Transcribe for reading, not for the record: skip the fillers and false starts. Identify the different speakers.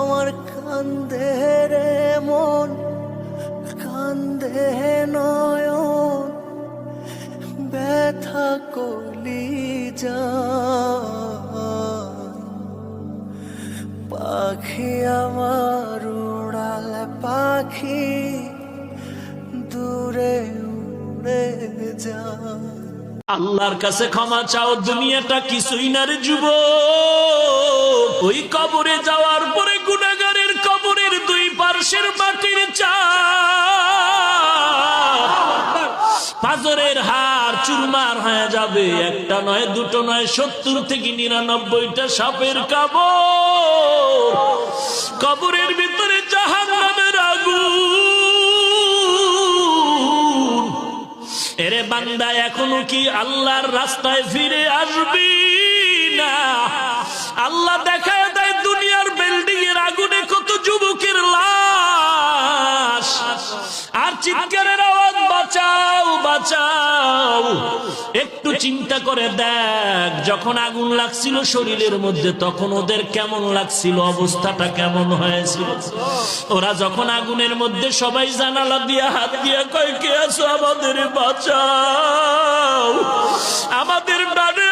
Speaker 1: আমার কান্দে রে মন, কান্দে নয়ন, ব্যথা কলিজা। পাখি আমার উড়াল পাখি, দূরে উড়ে যায়।
Speaker 2: আল্লাহর কাছে ক্ষমা চাও, দুনিয়াটা কিছুই না রে যুবক। ওই কবরে যাওয়ার পরে গুনাহগারের কবরের দুই পার্শ্বের মাটির চাপ, পাথরের হাড় চুরমার হয়ে যাবে। একটা নয়, দুটো নয়, 70 থেকে 99টা সাপের কবর। কবরের ভিতরে জাহান্নামের আগুন। এরে বান্দা, এখনো কি আল্লাহর রাস্তায় ফিরে আসবি না? আল্লাহ দেখায় দেয় দুনিয়ার বিল্ডিং এর আগুনে কত যুবকের লাশ, আর চিৎকারের আওয়াজ, বাঁচাও বাঁচাও। একটু চিন্তা করে দেখ, যখন আগুন লাগছিল শরীরের মধ্যে, তখন ওদের কেমন লাগছিল, অবস্থাটা কেমন হয়েছিল। ওরা যখন আগুনের মধ্যে, সবাই জানালা দিয়া হাত দিয়া কয়, কে আছো, আমাদের বাঁচাও, আমাদের ডানে